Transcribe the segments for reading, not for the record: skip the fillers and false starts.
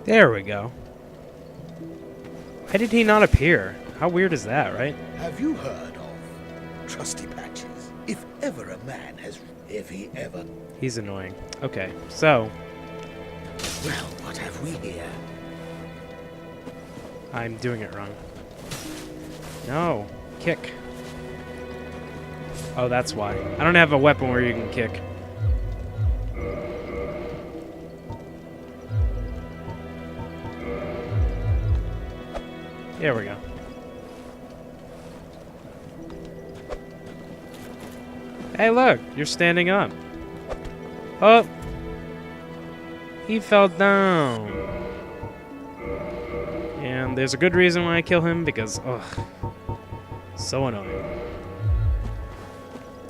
There we go. Why did he not appear? How weird is that, right? Have you heard of Trusty Patches? If ever a man has... If he ever... He's annoying. Okay, so... Well, what have we here? I'm doing it wrong. No. Kick. Oh, that's why. I don't have a weapon where you can kick. There we go. Hey, look! You're standing up. Oh! He fell down. And there's a good reason why I kill him, because, ugh. So annoying.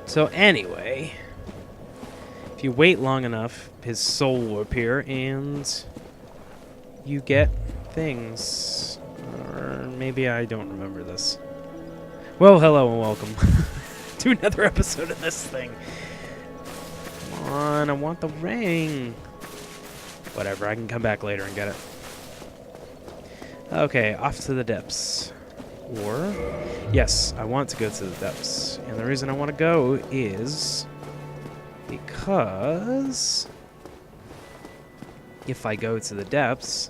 So anyway, if you wait long enough, his soul will appear, and you get things. Or maybe I don't remember this. Well, hello and welcome to another episode of this thing. Come on, I want the ring. Whatever, I can come back later and get it. Okay, off to the depths. Or, yes, I want to go to the depths. And the reason I want to go is because if I go to the depths,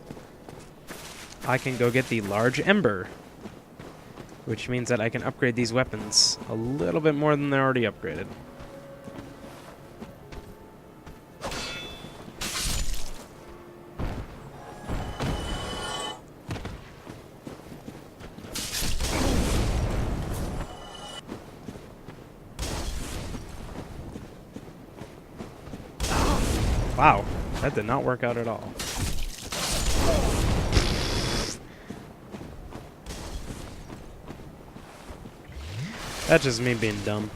I can go get the large ember, which means that I can upgrade these weapons a little bit more than they're already upgraded. Wow, that did not work out at all. That's just me being dumb.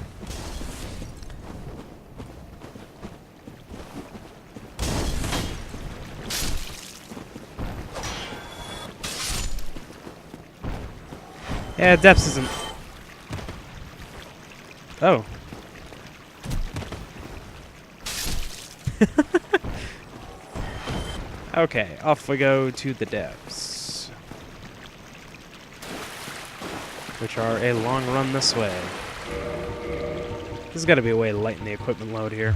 Yeah, depths isn't... Oh. Okay, off we go to the depths, which are a long run this way. There's got to be a way to lighten the equipment load here.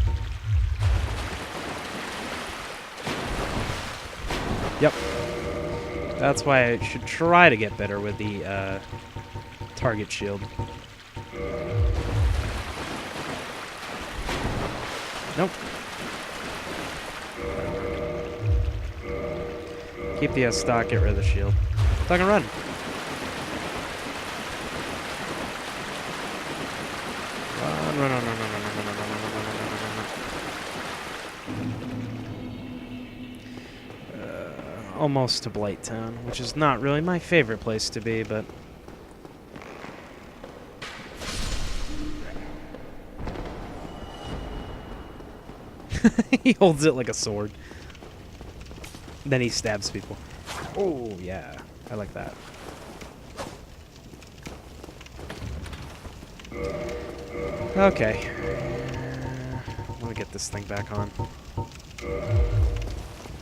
Yep. That's why I should try to get better with the target shield. Nope. Keep the stock, get rid of the shield. So I can run. Run, run, run, run, run, run, run, run, run, run, run, run. Almost to Blighttown, which is not really my favorite place to be, but... He holds it like a sword. Then he stabs people. Oh, yeah. I like that. Okay. Let me get this thing back on.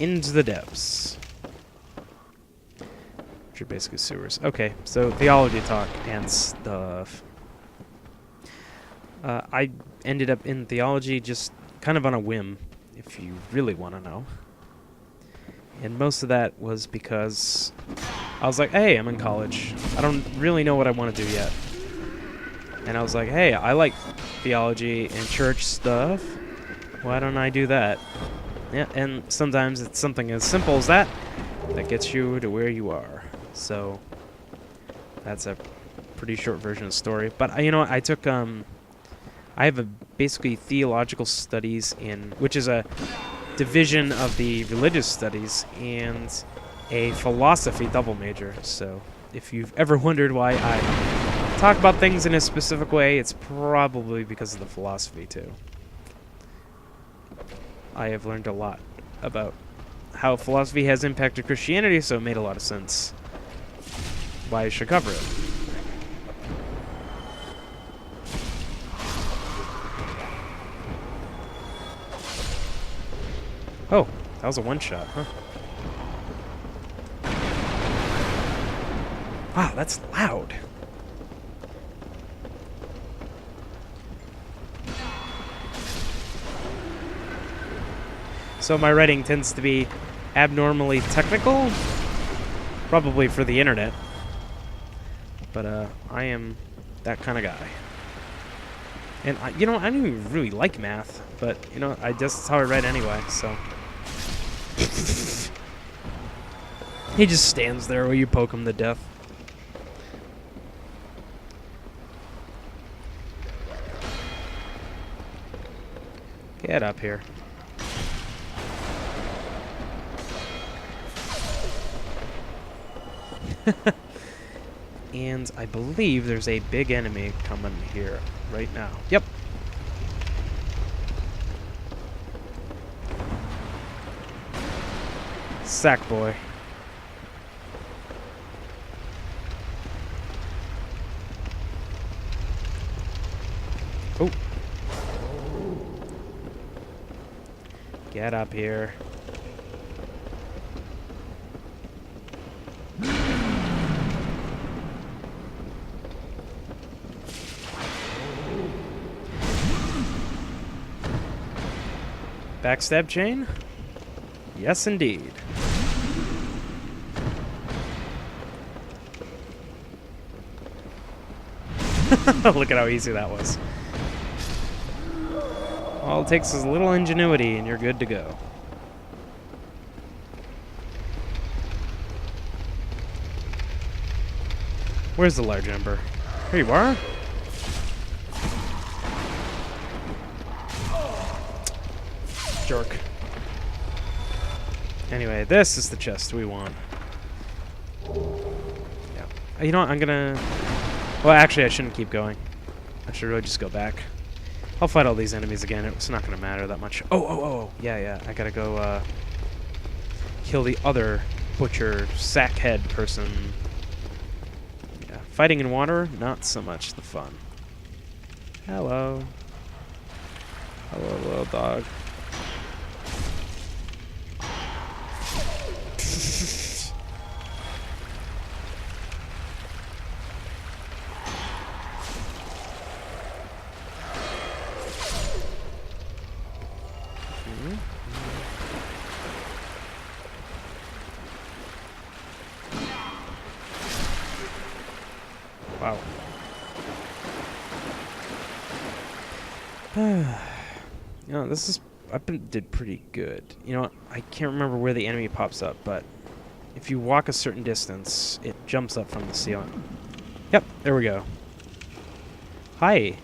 Into the depths. Which are basically sewers. Okay, so theology talk and stuff. I ended up in theology just kind of on a whim, if you really want to know. And most of that was because I was like, hey, I'm in college. I don't really know what I want to do yet. And I was like, hey, I like theology and church stuff. Why don't I do that? Yeah, and sometimes it's something as simple as that that gets you to where you are. So that's a pretty short version of the story. But you know what? I took I have a basically theological studies which is a division of the religious studies, and a philosophy double major. So if you've ever wondered why I talk about things in a specific way, it's probably because of the philosophy too. I have learned a lot about how philosophy has impacted Christianity, so it made a lot of sense why I should cover it. Oh, that was a one-shot, huh? Wow, that's loud. So my writing tends to be abnormally technical, probably for the internet. But I am that kind of guy. And you know, I don't even really like math, but you know, that's how I write anyway. So he just stands there while you poke him to death. Get up here. And I believe there's a big enemy coming here right now. Yep. Sack boy. Oh. Get up here. Backstab chain? Yes, indeed. Look at how easy that was. All it takes is a little ingenuity and you're good to go. Where's the large ember? Here you are. Jerk. Anyway, this is the chest we want. Yeah. You know what? I'm gonna... Well, actually, I shouldn't keep going. I should really just go back. I'll fight all these enemies again. It's not gonna matter that much. Oh. Yeah. I gotta go, kill the other butcher sackhead person. Yeah. Fighting in water, not so much the fun. Hello. Hello, little dog. Wow. You know, did pretty good. You know, I can't remember where the enemy pops up, but if you walk a certain distance, it jumps up from the ceiling. Yep, there we go. Hi.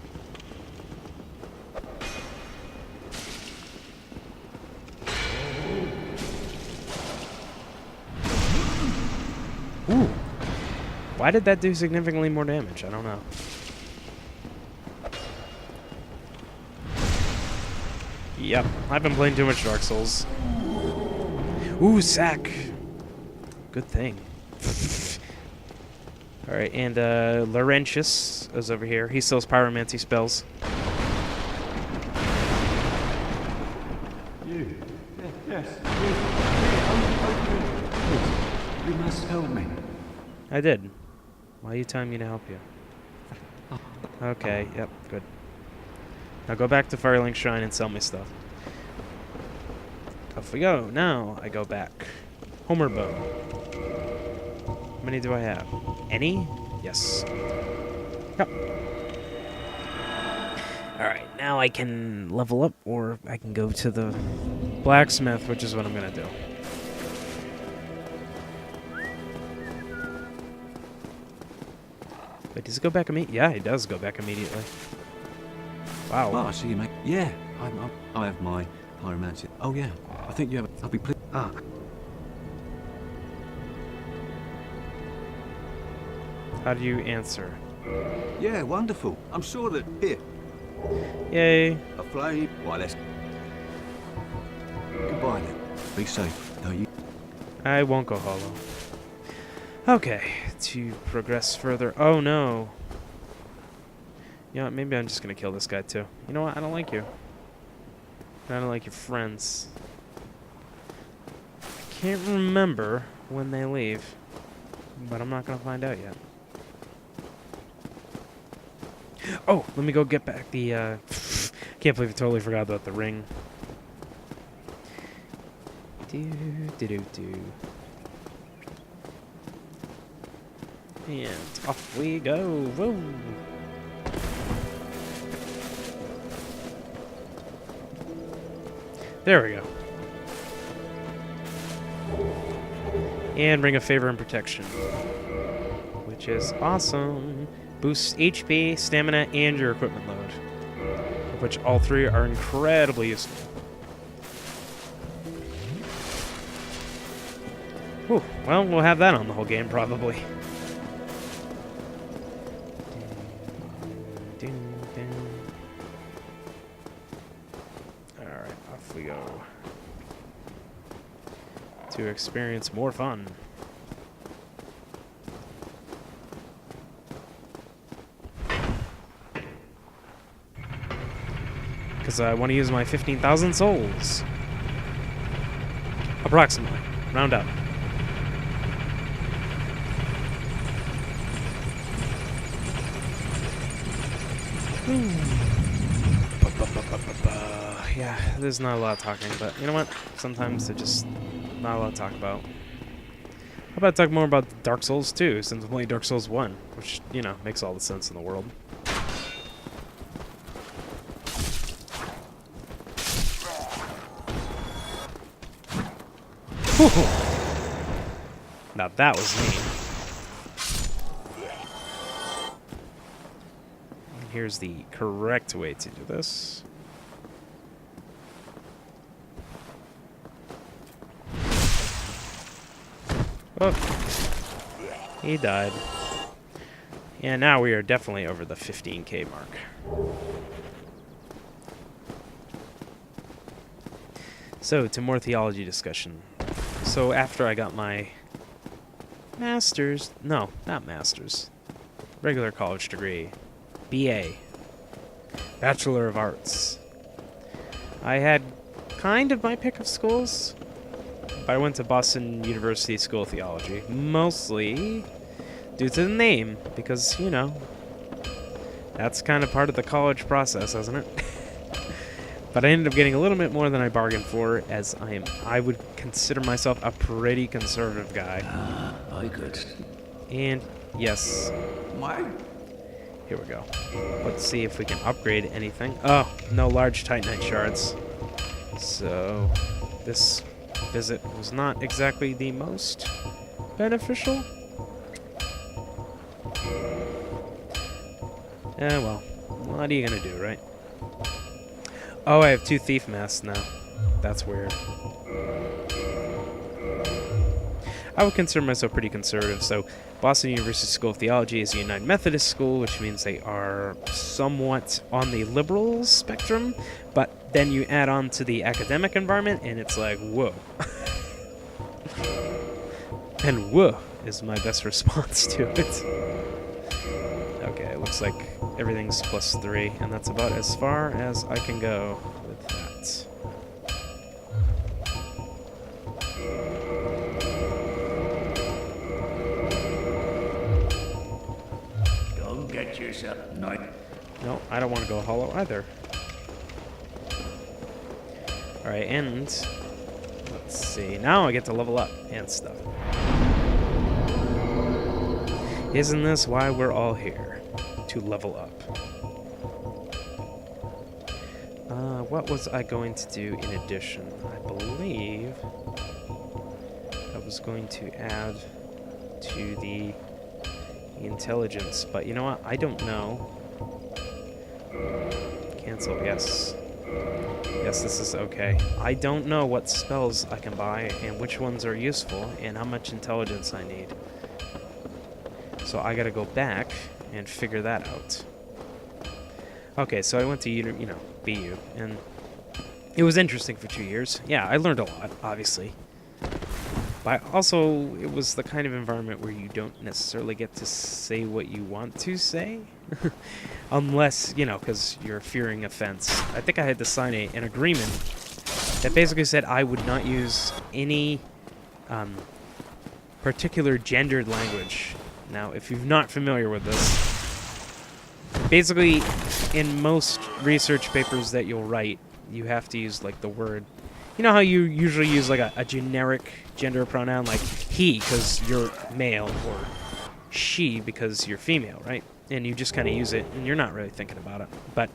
Ooh. Why did that do significantly more damage? I don't know. Yep, I've been playing too much Dark Souls. Ooh, sack! Good thing. Alright, and Laurentius is over here. He sells pyromancy spells. You? Yes. You must help me. I did. Why are you telling me to help you? Okay, yep, good. Now go back to Firelink Shrine and sell me stuff. Off we go. Now I go back. Homer bow. How many do I have? Any? Yes. Yep. Alright, now I can level up, or I can go to the blacksmith, which is what I'm gonna do. Wait, does it go back immediately? Yeah, it does go back immediately. Wow. Oh, I see you make. Yeah, I have my pyromancy. Oh yeah, I think you have. I'll be pleased. Ah. How do you answer? Yeah, wonderful. I'm sure that here. Yay. A flame. Why, let's. Goodbye then. Be safe. Don't you? I won't go hollow. Okay, to progress further. Oh no. You know what, maybe I'm just gonna kill this guy too. You know what, I don't like you. I don't like your friends. I can't remember when they leave. But I'm not gonna find out yet. Oh, let me go get back the, can't believe I totally forgot about the ring. Do. And off we go. Whoa. There we go. And Ring of Favor and Protection, which is awesome. Boosts HP, stamina, and your equipment load, of which all three are incredibly useful. Whew. Well, we'll have that on the whole game, probably. Alright, off we go. To experience more fun. Because I want to use my 15,000 souls. Approximately. Round up. Yeah, there's not a lot of talking, but you know what? Sometimes there's just not a lot to talk about. How about I talk more about Dark Souls 2, since I'm playing Dark Souls 1, which, you know, makes all the sense in the world. Now that was neat. And here's the correct way to do this. Oh, he died. And now we are definitely over the 15K mark. So, to more theology discussion. So, after I got my master's, no, not master's, regular college degree, BA, Bachelor of Arts, I had kind of my pick of schools. I went to Boston University School of Theology, mostly due to the name, because, you know, that's kind of part of the college process, isn't it? But I ended up getting a little bit more than I bargained for, as I would consider myself a pretty conservative guy. I could. And, yes. Why? Here we go. Let's see if we can upgrade anything. Oh, no large Titanite shards. So, this visit was not exactly the most beneficial. Well, what are you gonna do, right? Oh, I have 2 thief masks now. That's weird. I would consider myself pretty conservative, so Boston University School of Theology is a United Methodist school, which means they are somewhat on the liberal spectrum, but then you add on to the academic environment, and it's like, whoa. And whoa is my best response to it. Okay, it looks like everything's +3, and that's about as far as I can go with that. Don't get yourself No, I don't want to go hollow either. Alright, and let's see. Now I get to level up and stuff. Isn't this why we're all here? To level up. What was I going to do in addition? I believe I was going to add to the intelligence, but you know what? I don't know. Cancel, yes. Yes, this is okay. I don't know what spells I can buy and which ones are useful and how much intelligence I need. So I gotta go back and figure that out. Okay, so I went to, BU, and it was interesting for 2 years. Yeah, I learned a lot, obviously. But also, it was the kind of environment where you don't necessarily get to say what you want to say. Unless, because you're fearing offense. I think I had to sign an agreement that basically said I would not use any particular gendered language. Now, if you're not familiar with this, basically, in most research papers that you'll write, you have to use, like, the word. You know how you usually use, like, a generic gender pronoun, like he, because you're male, or she, because you're female, right? And you just kind of use it, and you're not really thinking about it. But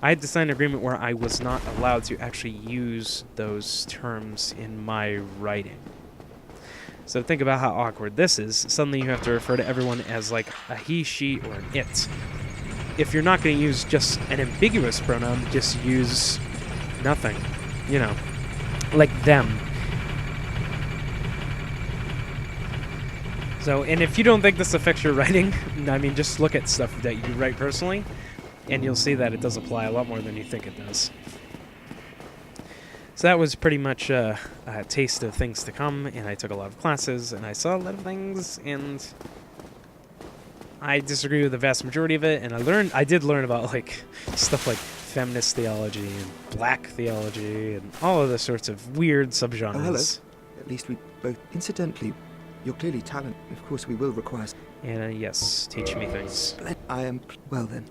I had to sign an agreement where I was not allowed to actually use those terms in my writing. So think about how awkward this is. Suddenly you have to refer to everyone as like a he, she, or an it. If you're not going to use just an ambiguous pronoun, just use nothing. You know, like them. So, and if you don't think this affects your writing, I mean, just look at stuff that you write personally, and you'll see that it does apply a lot more than you think it does. So that was pretty much a taste of things to come, and I took a lot of classes, and I saw a lot of things, and I disagree with the vast majority of it, and I did learn about, like, stuff like feminist theology and black theology and all of the sorts of weird subgenres. Oh, hello. At least we both... Incidentally, you're clearly talented. Of course, we will require... And yes, teach me things. I am... Well, then.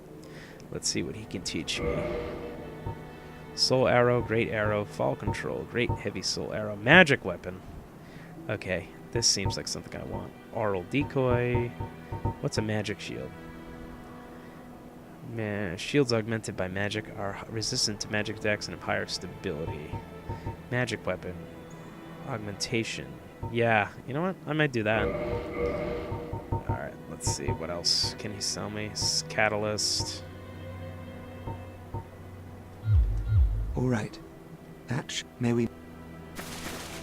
Let's see what he can teach me. Soul arrow, great arrow, fall control, great heavy soul arrow, magic weapon. Okay, this seems like something I want. Oral decoy. What's a magic shield? Shields augmented by magic are resistant to magic attacks and have higher stability. Magic weapon. Augmentation. Yeah, you know what? I might do that. Alright, let's see. What else can he sell me? Catalyst. All right. May we...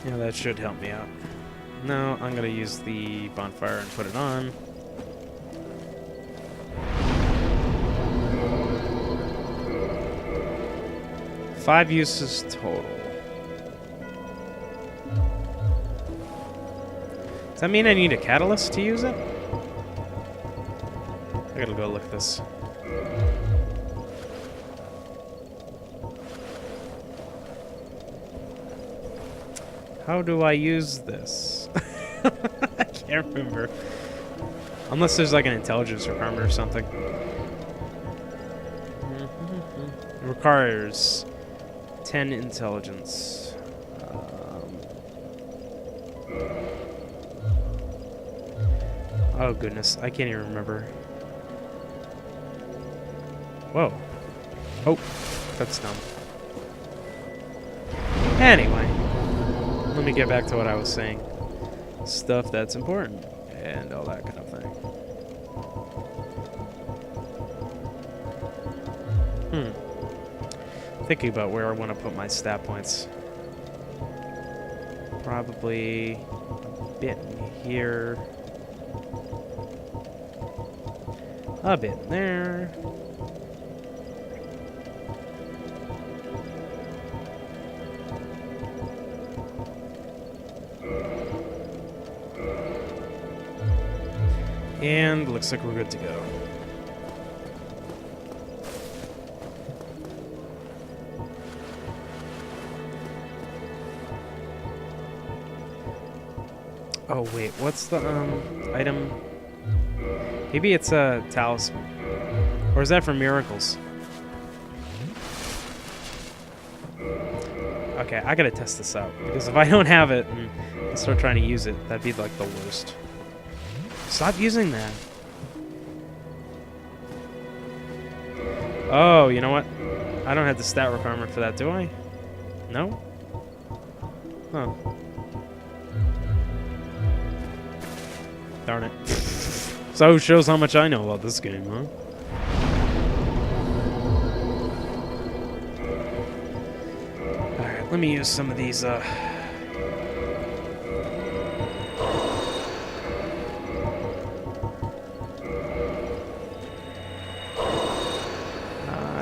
Yeah, that should help me out. No, I'm going to use the bonfire and put it on. Five uses total. Does that mean I need a catalyst to use it? I gotta go look at this. How do I use this? I can't remember. Unless there's like an intelligence requirement or something. It requires 10 intelligence. Oh goodness, I can't even remember. Whoa. Oh, that's dumb. Anyway, let me get back to what I was saying. Stuff that's important and all that kind of thing. Thinking about where I want to put my stat points. Probably a bit in here. A bit there. And looks like we're good to go. Oh wait, what's the item? Maybe it's a talisman. Or is that for miracles? Okay, I gotta test this out. Because if I don't have it and I start trying to use it, that'd be like the worst. Stop using that. Oh, you know what? I don't have the stat requirement for that, do I? No? Huh. Darn it. So shows how much I know about this game, huh? Alright, let me use some of these,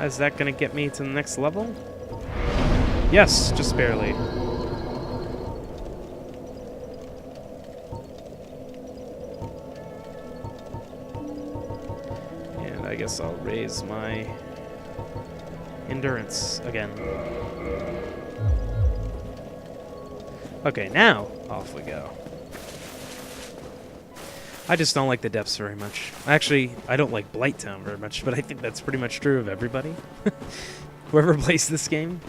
is that gonna get me to the next level? Yes, just barely. And I guess I'll raise my endurance again. Okay, now off we go. I just don't like the depths very much. Actually, I don't like Blighttown very much, but I think that's pretty much true of everybody. Whoever plays this game.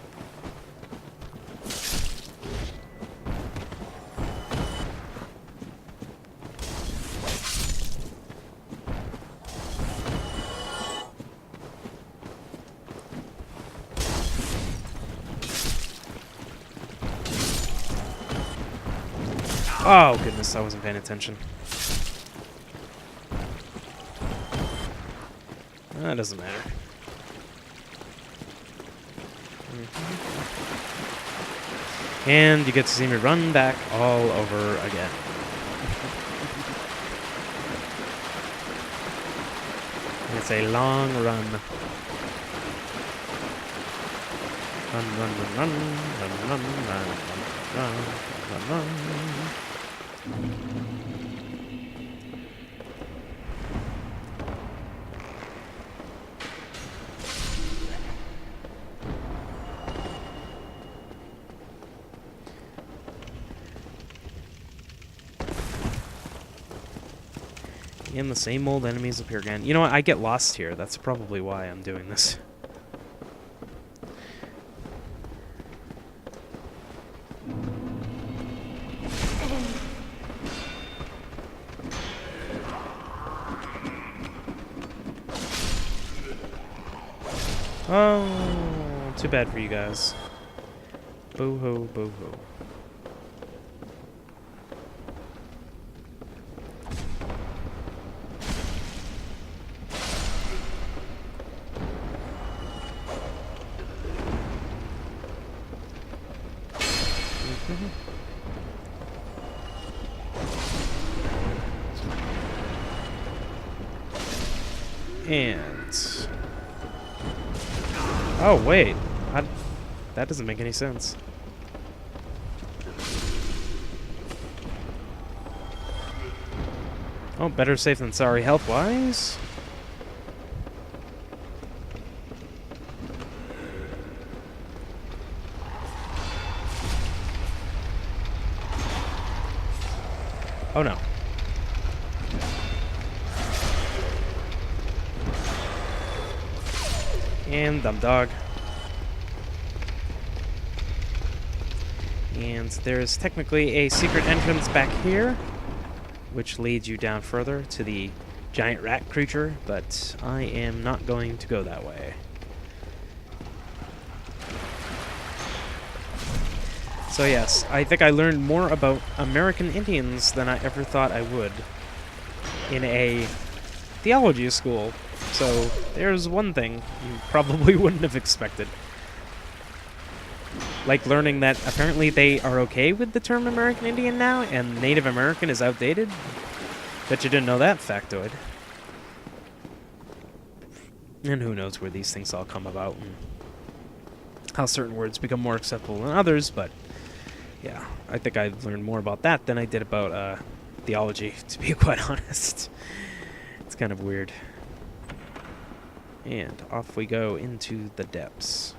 Oh, goodness, I wasn't paying attention. That doesn't matter. And you get to see me run back all over again. It's a long run. Run, run, run, run, run, run, run, run, run, run, run. And the same old enemies appear again. You know what? I get lost here. That's probably why I'm doing this. Oh, too bad for you guys. Boo-hoo, boo-hoo. And... oh, wait. That doesn't make any sense. Oh, better safe than sorry health-wise. Oh, no. And dumb dog. And there's technically a secret entrance back here, which leads you down further to the giant rat creature, but I am not going to go that way. So yes, I think I learned more about American Indians than I ever thought I would in a theology school. So there's one thing you probably wouldn't have expected. Like learning that apparently they are okay with the term American Indian now, and Native American is outdated. Bet you didn't know that factoid. And who knows where these things all come about, and how certain words become more acceptable than others, but yeah, I think I learned more about that than I did about theology, to be quite honest. It's kind of weird. And off we go into the depths.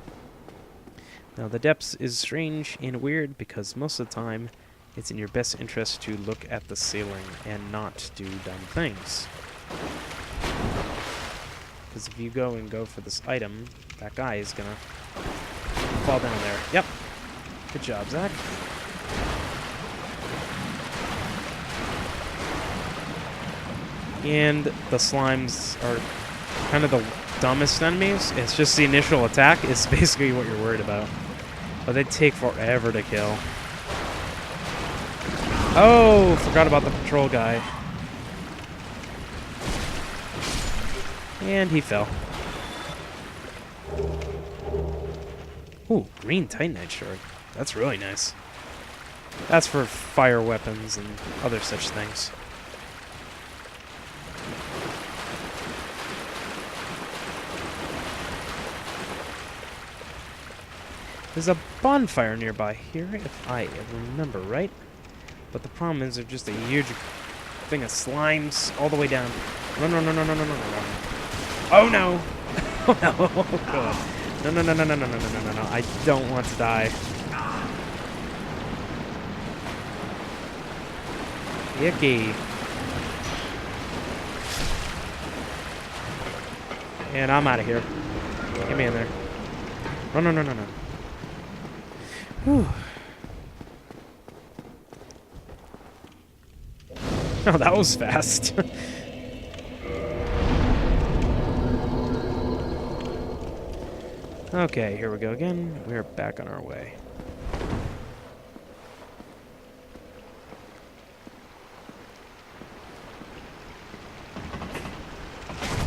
Now, the depths is strange and weird because most of the time it's in your best interest to look at the ceiling and not do dumb things. Because if you go for this item, that guy is gonna fall down there. Yep. Good job, Zach. And the slimes are kind of the dumbest enemies. It's just the initial attack is basically what you're worried about. But they take forever to kill. Oh, forgot about the patrol guy. And he fell. Ooh, green Titanite shard. That's really nice. That's for fire weapons and other such things. There's a bonfire nearby here, if I remember right. But the problem is there's just a huge thing of slimes all the way down. Run, run, run, run, run, run, run, run. Oh no! Oh no! Oh god. No, no, no, no, no, no, no, no, no, no. I don't want to die. Yucky. And I'm out of here. Get me in there. Run, no, no, no, no. Whew. Oh, that was fast. Okay, here we go again. We're back on our way.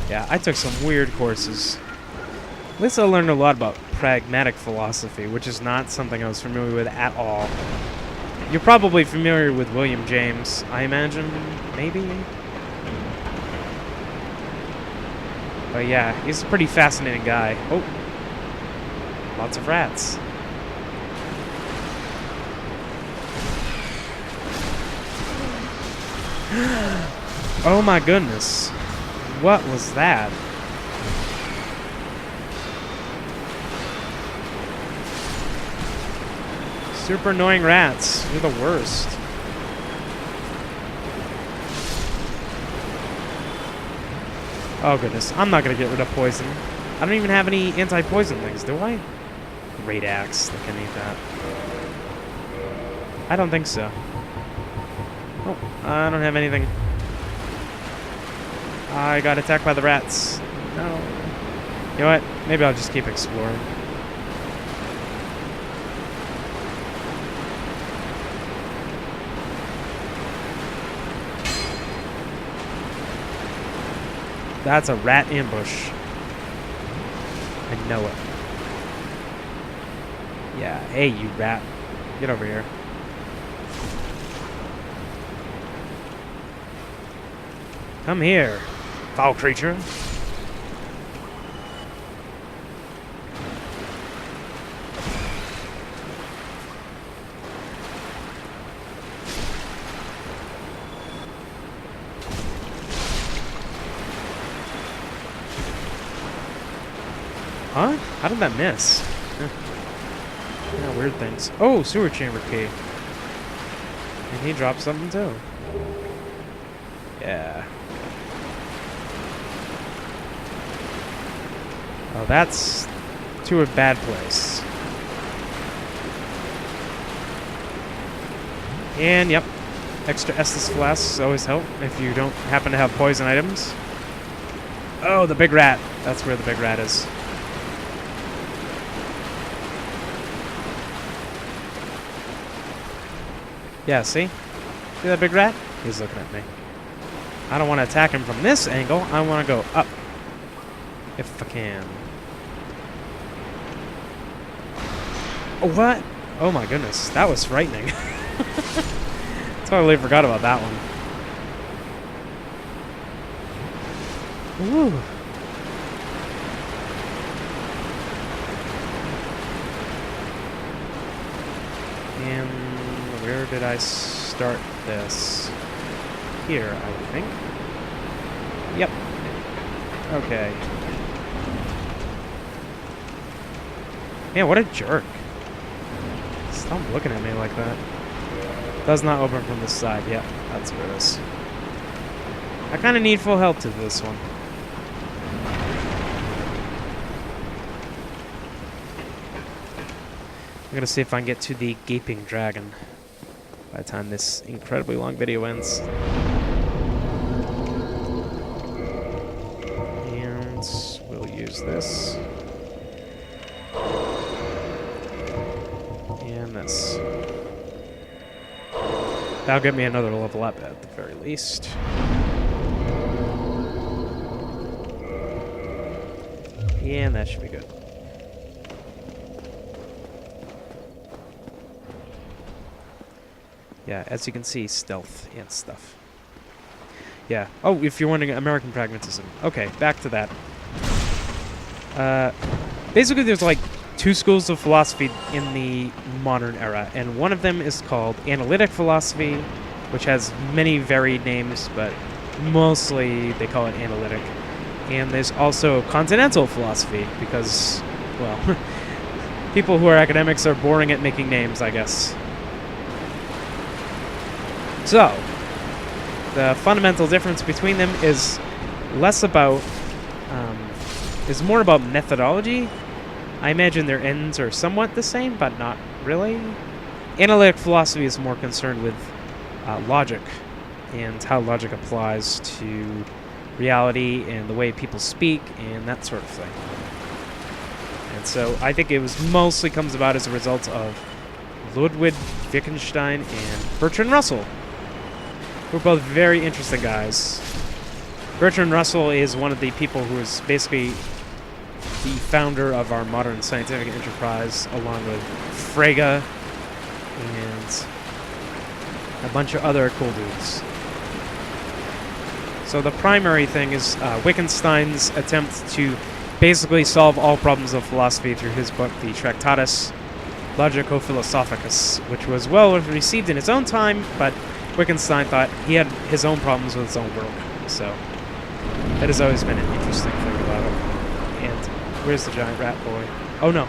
Yeah, I took some weird courses. At least I learned a lot about pragmatic philosophy, which is not something I was familiar with at all. You're probably familiar with William James, I imagine, maybe? But yeah, he's a pretty fascinating guy. Oh, lots of rats. Oh my goodness. What was that? Super annoying rats. You're the worst. Oh goodness, I'm not gonna get rid of poison. I don't even have any anti-poison things, do I? Great axe, they can eat that. I don't think so. Oh, I don't have anything. I got attacked by the rats. No. You know what? Maybe I'll just keep exploring. That's a rat ambush. I know it. Yeah, hey, you rat. Get over here. Come here, foul creature. Huh? How did that miss? Yeah, weird things. Oh, sewer chamber key. And he dropped something too. Yeah. Oh, that's to a bad place. And yep, extra Estus flasks always help if you don't happen to have poison items. Oh, the big rat. That's where the big rat is. Yeah, see? See that big rat? He's looking at me. I don't want to attack him from this angle. I want to go up. If I can. Oh, what? Oh my goodness. That was frightening. Totally forgot about that one. Woo. And where did I start this? Here, I think. Yep. Okay. Man, what a jerk. Stop looking at me like that. Does not open from this side. Yep, that's where it is. I kind of need full health to this one. I'm gonna see if I can get to the gaping dragon by the time this incredibly long video ends. And we'll use this. And this. That'll get me another level up at the very least. And that should be good. Yeah, as you can see, stealth and stuff. Yeah. Oh, if you're wondering, American pragmatism. Okay, back to that. Basically, there's like two schools of philosophy in the modern era, and one of them is called analytic philosophy, which has many varied names, but mostly they call it analytic. And there's also continental philosophy, because, well, people who are academics are boring at making names, I guess. So, the fundamental difference between them is less about is more about methodology. I imagine their ends are somewhat the same, but not really. Analytic philosophy is more concerned with logic and how logic applies to reality and the way people speak and that sort of thing. And so I think it was mostly comes about as a result of Ludwig Wittgenstein and Bertrand Russell, who are both very interesting guys. Bertrand Russell is one of the people who is basically the founder of our modern scientific enterprise, along with Frege and a bunch of other cool dudes. So the primary thing is Wittgenstein's attempt to basically solve all problems of philosophy through his book, the Tractatus Logico-Philosophicus, which was well received in his own time, but Wittgenstein thought he had his own problems with his own work. So that has always been an interesting thing about him. And where's the giant rat boy? Oh no.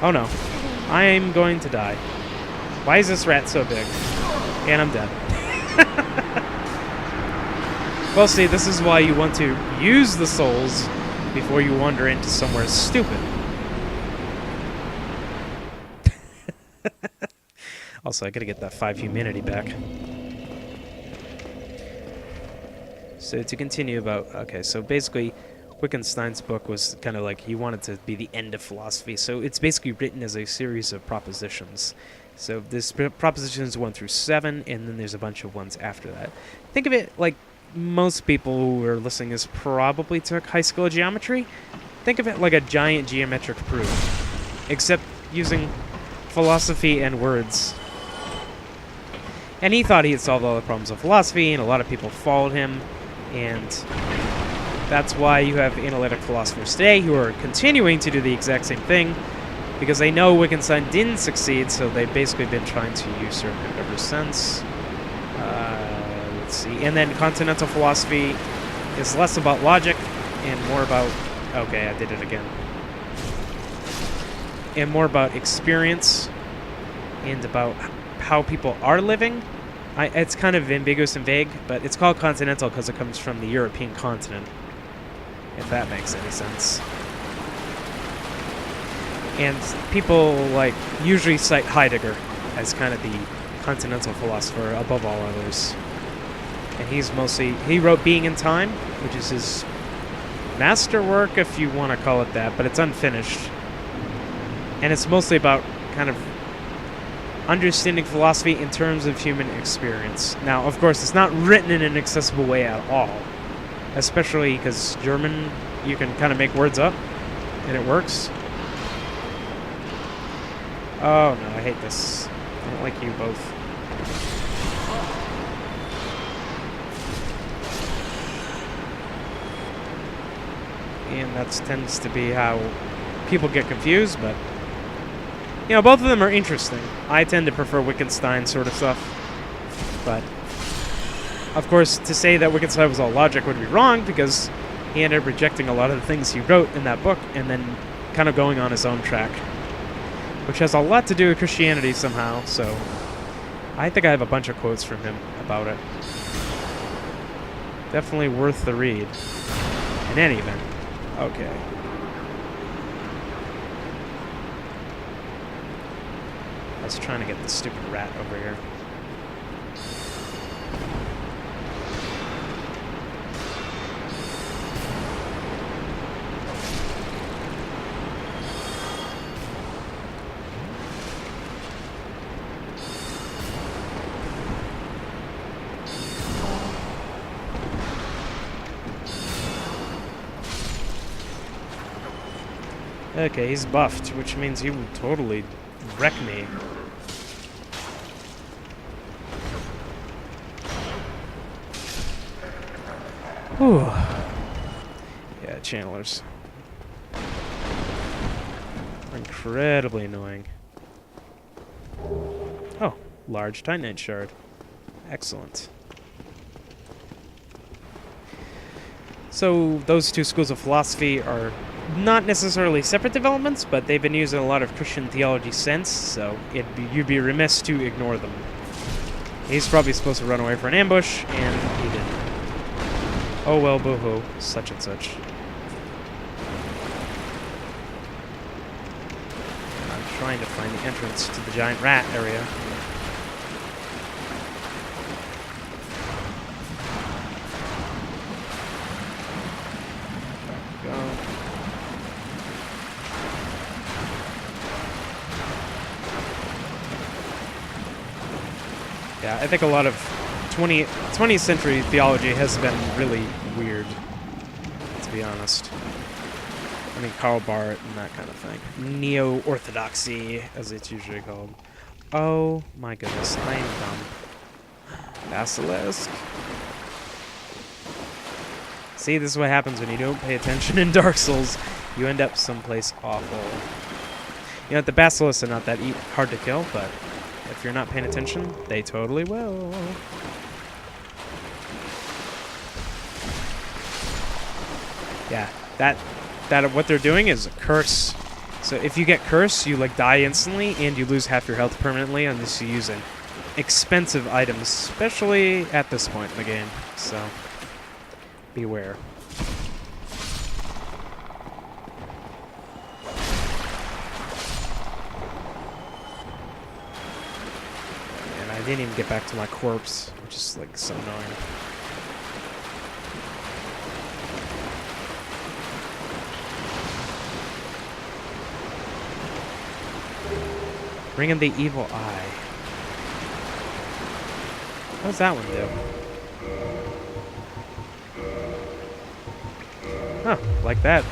Oh no. I'm going to die. Why is this rat so big? And I'm dead. Well, see, this is why you want to use the souls before you wander into somewhere stupid. Also, I gotta get that 5 humanity back. So to continue about... Okay, so basically, Wittgenstein's book was kind of like he wanted to be the end of philosophy. So it's basically written as a series of propositions. So there's propositions 1 through 7, and then there's a bunch of ones after that. Think of it like most people who are listening is probably took high school geometry. Think of it like a giant geometric proof, except using philosophy and words. And he thought he had solved all the problems of philosophy, and a lot of people followed him, and that's why you have analytic philosophers today who are continuing to do the exact same thing, because they know Wittgenstein didn't succeed, so they've basically been trying to usurp him ever since. Let's see. And then continental philosophy is less about logic and more about... Okay, I did it again. And more about experience and about how people are living. It's kind of ambiguous and vague, but it's called continental because it comes from the European continent, if that makes any sense. And people like usually cite Heidegger as kind of the continental philosopher above all others. And he wrote Being in Time, which is his masterwork, if you want to call it that, but it's unfinished. And it's mostly about kind of understanding philosophy in terms of human experience. Now, of course, it's not written in an accessible way at all, especially because German, you can kind of make words up, and it works. Oh no, I hate this. I don't like you both. And that tends to be how people get confused, but you know, both of them are interesting. I tend to prefer Wittgenstein sort of stuff, but of course, to say that Wittgenstein was all logic would be wrong, because he ended up rejecting a lot of the things he wrote in that book and then kind of going on his own track, which has a lot to do with Christianity somehow, so I think I have a bunch of quotes from him about it. Definitely worth the read. In any event. Okay. I was trying to get the stupid rat over here. Okay, he's buffed, which means he would totally wreck me. Whew. Yeah, channelers. Incredibly annoying. Oh, large titanite shard. Excellent. So, those two schools of philosophy are not necessarily separate developments, but they've been using a lot of Christian theology since, so you'd be remiss to ignore them. He's probably supposed to run away for an ambush, and he didn't. Oh well, boo-hoo, such and such. I'm trying to find the entrance to the giant rat area. Yeah, I think a lot of 20th century theology has been really weird, to be honest. I mean, Karl Barth and that kind of thing. Neo-orthodoxy, as it's usually called. Oh my goodness, I am dumb. Basilisk. See, this is what happens when you don't pay attention in Dark Souls. You end up someplace awful. You know, the basilisks are not that hard to kill, but if you're not paying attention, they totally will. Yeah, that what they're doing is a curse. So if you get cursed, you like die instantly and you lose half your health permanently unless you use an expensive item, especially at this point in the game. So beware. I didn't even get back to my corpse, which is like so annoying. Bring in the evil eye. What does that one do? Huh, like that.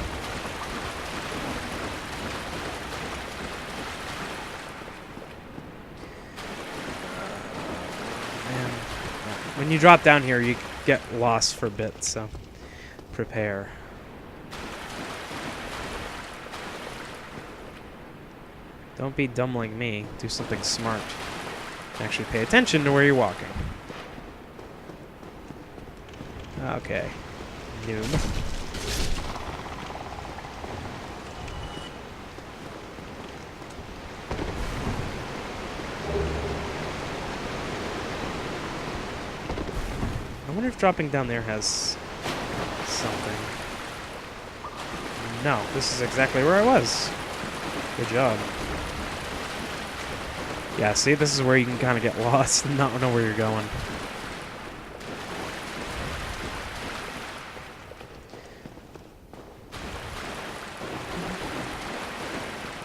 When you drop down here, you get lost for a bit, so prepare. Don't be dumb like me. Do something smart. Actually pay attention to where you're walking. Okay. Noob. I wonder if dropping down there has something. No, this is exactly where I was. Good job. Yeah, see, this is where you can kind of get lost and not know where you're going.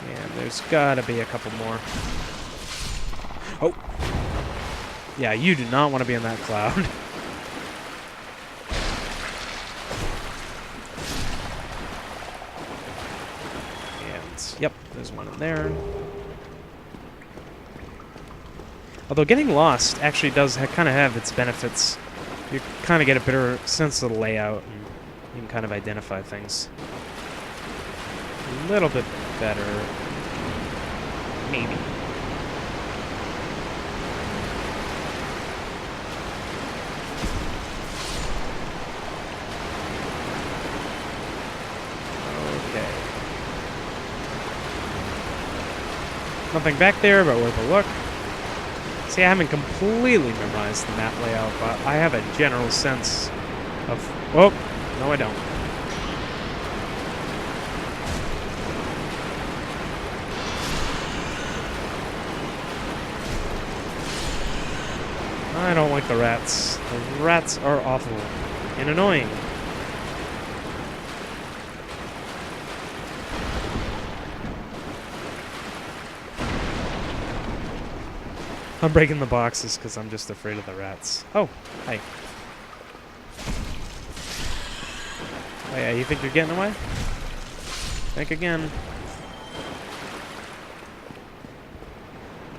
And there's gotta be a couple more. Oh! Yeah, you do not want to be in that cloud. Yep, there's one in there. Although getting lost actually does kind of have its benefits. You kind of get a better sense of the layout, and you can kind of identify things a little bit better. Maybe. Nothing back there, but worth a look. See, I haven't completely memorized the map layout, but I have a general sense of... Oh, no I don't. I don't like the rats. The rats are awful and annoying. I'm breaking the boxes because I'm just afraid of the rats. Oh, hi. Oh yeah, you think you're getting away? Think again.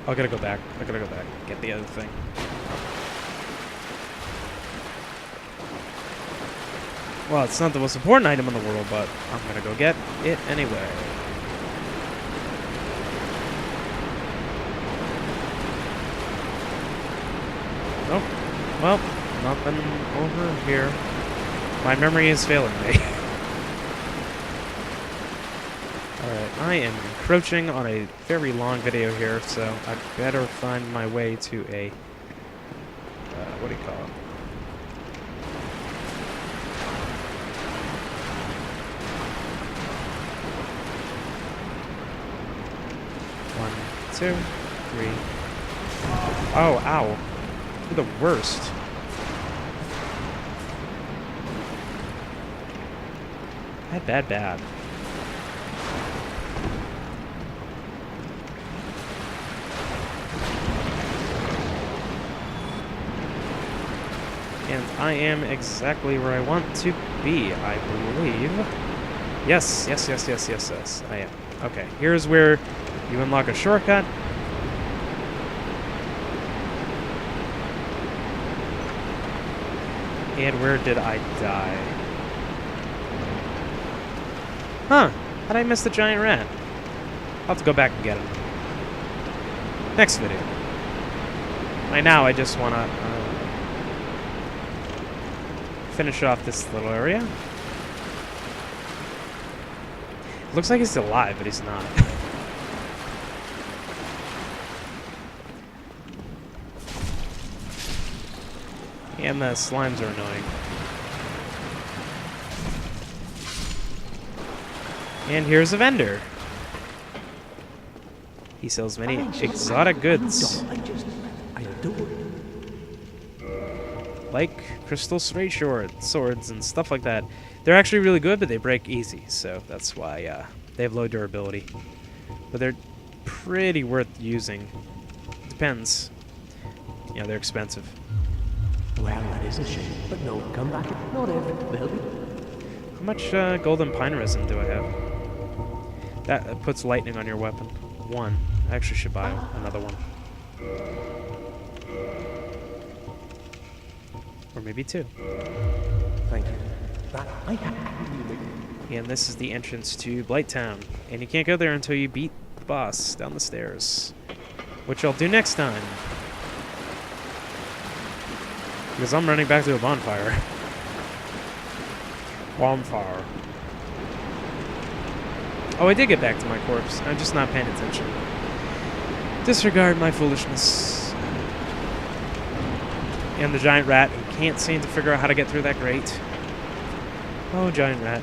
I gotta go back. I gotta go back. Get the other thing. Well, it's not the most important item in the world, but I'm gonna go get it anyway. Oh, well, nothing over here. My memory is failing me. Alright, I am encroaching on a very long video here, so I better find my way to a... what do you call it? One, two, three. Oh, ow. You're the worst. Bad. And I am exactly where I want to be, I believe. Yes, I am. Okay, here's where you unlock a shortcut. And where did I die? Huh, how'd I miss the giant rat? I'll have to go back and get him. Next video. Right now, I just want to finish off this little area. Looks like he's alive, but he's not. And the slimes are annoying. And here's a vendor. He sells many exotic goods. Like crystal straight swords and stuff like that. They're actually really good, but they break easy, so that's why they have low durability. But they're pretty worth using. Depends. You know, they're expensive. Well, that is a shame, but no, come back. Not every. How much golden pine resin do I have? That puts lightning on your weapon. 1. I actually should buy another one. Or maybe 2. Thank you. That I have. And this is the entrance to Blighttown. And you can't go there until you beat the boss down the stairs. Which I'll do next time. Because I'm running back to a bonfire. Bonfire. Oh, I did get back to my corpse. I'm just not paying attention. Disregard my foolishness. And the giant rat who can't seem to figure out how to get through that grate. Oh, giant rat.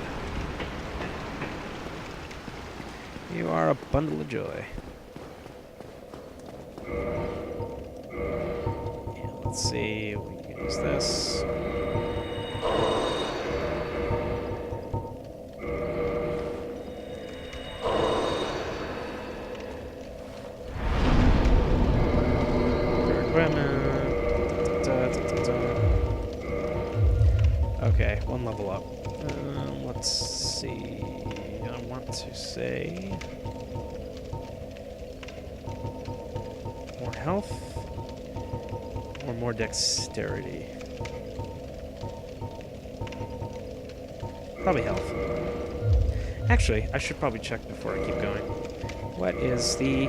You are a bundle of joy. Yeah, let's see. We can use this. Okay, 1 level up. Let's see. I want to say more health or more dexterity. Probably health. Actually, I should probably check before I keep going. What is the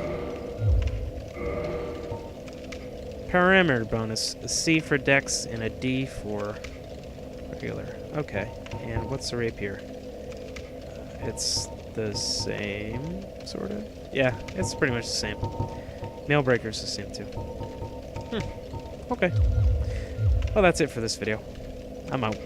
parameter bonus? A C for dex and a D for regular. Okay. And what's the rapier? It's the same, sort of? Yeah, it's pretty much the same. Nail breaker's the same, too. Okay. Well, that's it for this video. I'm out.